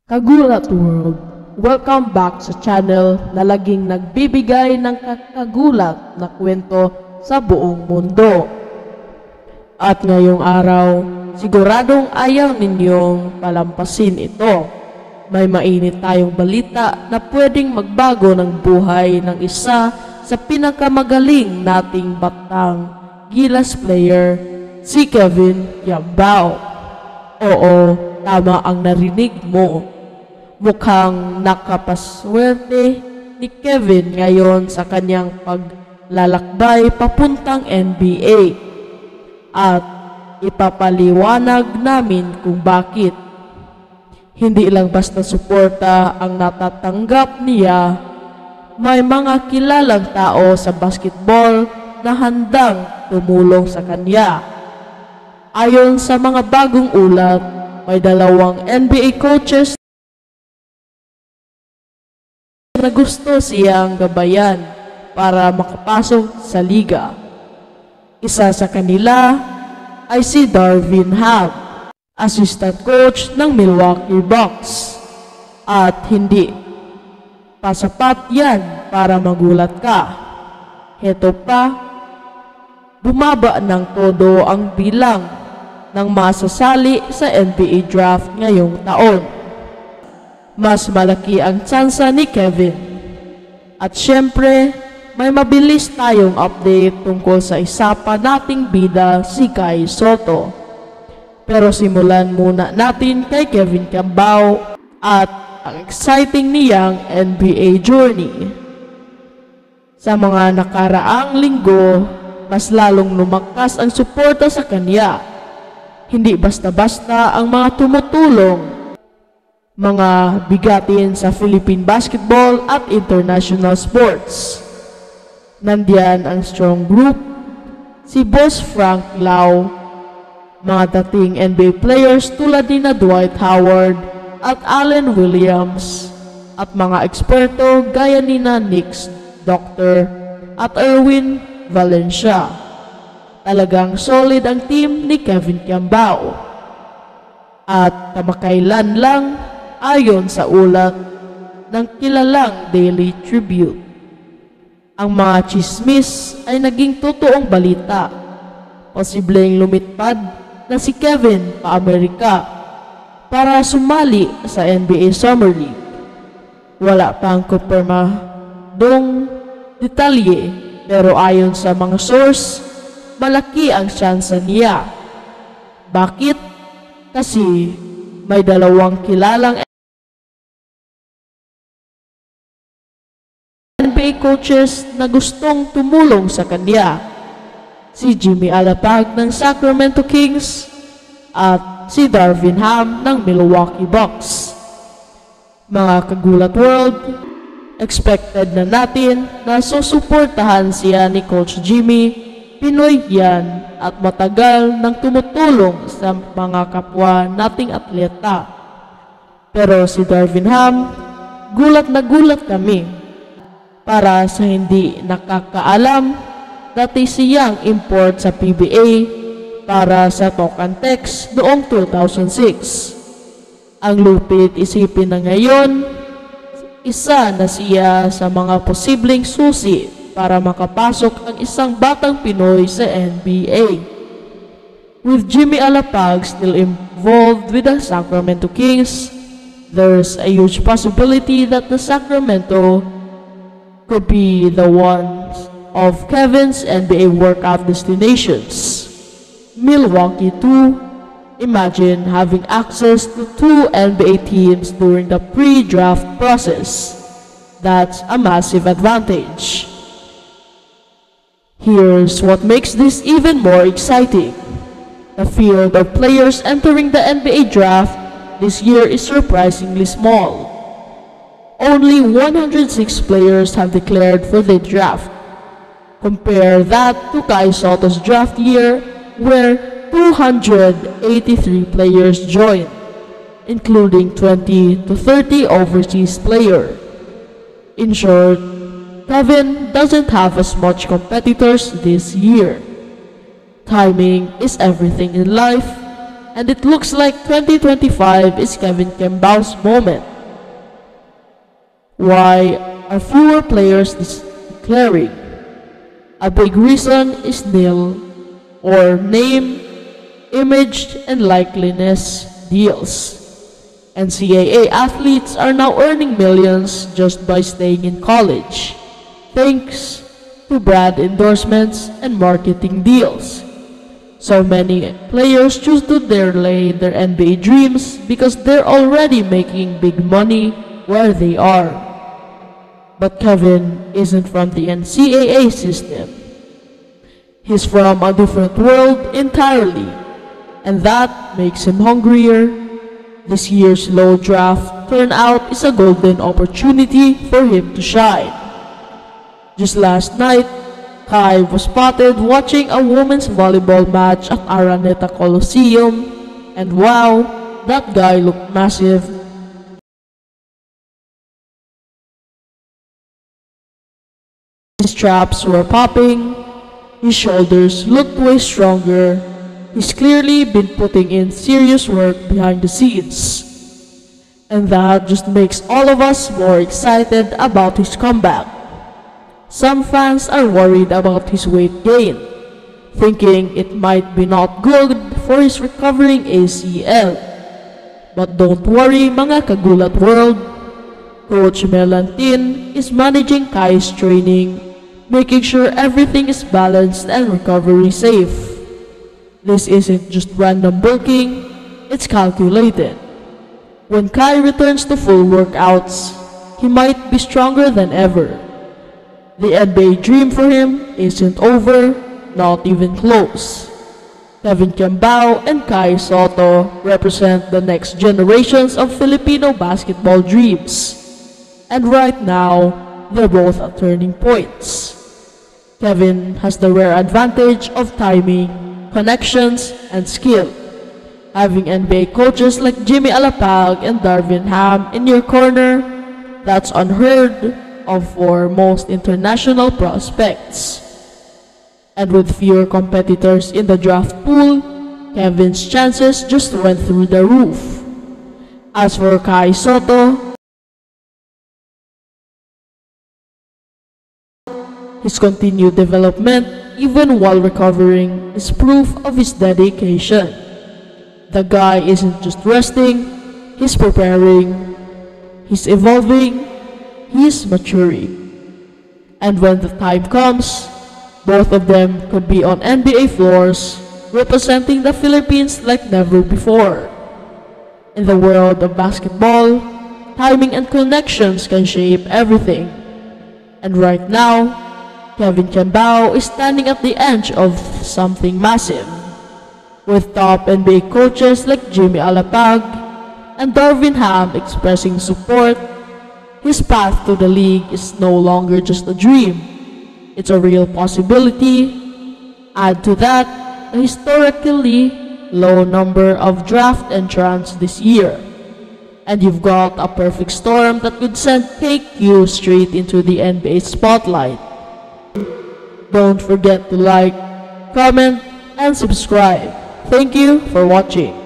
Kagulat World, welcome back sa channel na laging nagbibigay ng kakagulat na kwento sa buong mundo. At ngayong araw, siguradong ayaw ninyong palampasin ito. May mainit tayong balita na pwedeng magbago ng buhay ng isa sa pinakamagaling nating batang Gilas player, si Kevin Kiambao. Oo, tama ang narinig mo. Mukhang nakapaswerte ni Kevin ngayon sa kanyang paglalakbay papuntang NBA. At ipapaliwanag namin kung bakit. Hindi lang basta suporta ang natatanggap niya, may mga kilalang tao sa basketball na handang tumulong sa kanya. Ayon sa mga bagong ulat, may 2 NBA coaches na gusto siyang gabayan para makapasok sa liga. Isa sa kanila ay si Darvin Ham, assistant coach ng Milwaukee Bucks. At hindi pa sapat yan para magulat ka. Heto pa, bumaba ng todo ang bilang ng masasali sa NBA draft ngayong taon. Mas malaki ang tsansa ni Kevin. At syempre, may mabilis tayong update tungkol sa isa pa nating bida, si Kai Sotto. Pero simulan muna natin kay Kevin Kiambao at ang exciting niyang NBA journey. Sa mga nakaraang linggo, mas lalong lumakas ang suporta sa kanya. Hindi basta-basta ang mga tumutulong, mga bigatin sa Philippine basketball at international sports. Nandiyan ang strong group, si Boss Frank Lau, mga dating NBA players tulad ni Dwight Howard at Allen Williams, at mga eksperto gaya ni Nick Doctor at Erwin Valencia. Talagang solid ang team ni Kevin Kiambao. At kamakailan lang, ayon sa ulat ng kilalang Daily Tribute, ang mga chismis ay naging totoong balita. Posibleng lumitpad na si Kevin pa Amerika para sumali sa NBA Summer League. Wala pang kumpirmadong detalye, pero ayon sa mga source, malaki ang tsansa niya. Bakit? Kasi may 2 kilalang NBA coaches na gustong tumulong sa kanya. Si Jimmy Alapag ng Sacramento Kings at si Darvin Ham ng Milwaukee Bucks. Mga Kagulat World, expected na natin na susuportahan siya ni Coach Jimmy. Pinoy yan at matagal nang tumutulong sa mga kapwa nating atleta. Pero si Darvin Ham, gulat na gulat kami. Para sa hindi nakakaalam, dati siyang import sa PBA para sa Talk and Text noong 2006. Ang lupit isipin na ngayon, isa na siya sa mga posibleng susi para makapasok ang isang batang Pinoy sa NBA. With Jimmy Alapag still involved with the Sacramento Kings, there's a huge possibility that the Sacramento could be the one of Kevin's NBA workout destinations. Milwaukee too. Imagine having access to 2 NBA teams during the pre-draft process. That's a massive advantage. Here's what makes this even more exciting. The field of players entering the NBA draft this year is surprisingly small. Only 106 players have declared for the draft. Compare that to Kai Sotto's draft year, where 283 players joined, including 20 to 30 overseas players. In short, Kevin doesn't have as much competitors this year. Timing is everything in life, and it looks like 2025 is Kevin Kembao's moment. Why are fewer players declaring? A big reason is nil or name, image, and likeliness deals. NCAA athletes are now earning millions just by staying in college, thanks to brand endorsements and marketing deals. So many players choose to delay their NBA dreams because they're already making big money where they are. But Kevin isn't from the NCAA system. He's from a different world entirely, and that makes him hungrier. This year's low draft turnout is a golden opportunity for him to shine. Just last night, Kai was spotted watching a women's volleyball match at Araneta Coliseum, and wow, that guy looked massive. His traps were popping, his shoulders looked way stronger. He's clearly been putting in serious work behind the scenes. And that just makes all of us more excited about his comeback. Some fans are worried about his weight gain, thinking it might be not good for his recovering ACL. But don't worry mga kagulat world, Coach Melantin is managing Kai's training, making sure everything is balanced and recovery safe. This isn't just random bulking, it's calculated. When Kai returns to full workouts, he might be stronger than ever. The NBA dream for him isn't over, not even close. Kevin Kembao and Kai Soto represent the next generations of Filipino basketball dreams. And right now, they're both at turning points. Kevin has the rare advantage of timing, connections, and skill. Having NBA coaches like Jimmy Alapag and Darvin Ham in your corner, that's unheard of for most international prospects. And with fewer competitors in the draft pool, Kevin's chances just went through the roof. As for Kai Soto, his continued development, even while recovering, is proof of his dedication. The guy isn't just resting, he's preparing, he's evolving, he's maturing. And when the time comes, both of them could be on NBA floors, representing the Philippines like never before. In the world of basketball, timing and connections can shape everything. And right now, Kevin Kembao is standing at the edge of something massive. With top NBA coaches like Jimmy Alapag and Darvin Ham expressing support, his path to the league is no longer just a dream. It's a real possibility. Add to that a historically low number of draft entrants this year, and you've got a perfect storm that could take you straight into the NBA spotlight. Don't forget to like, comment, and subscribe. Thank you for watching.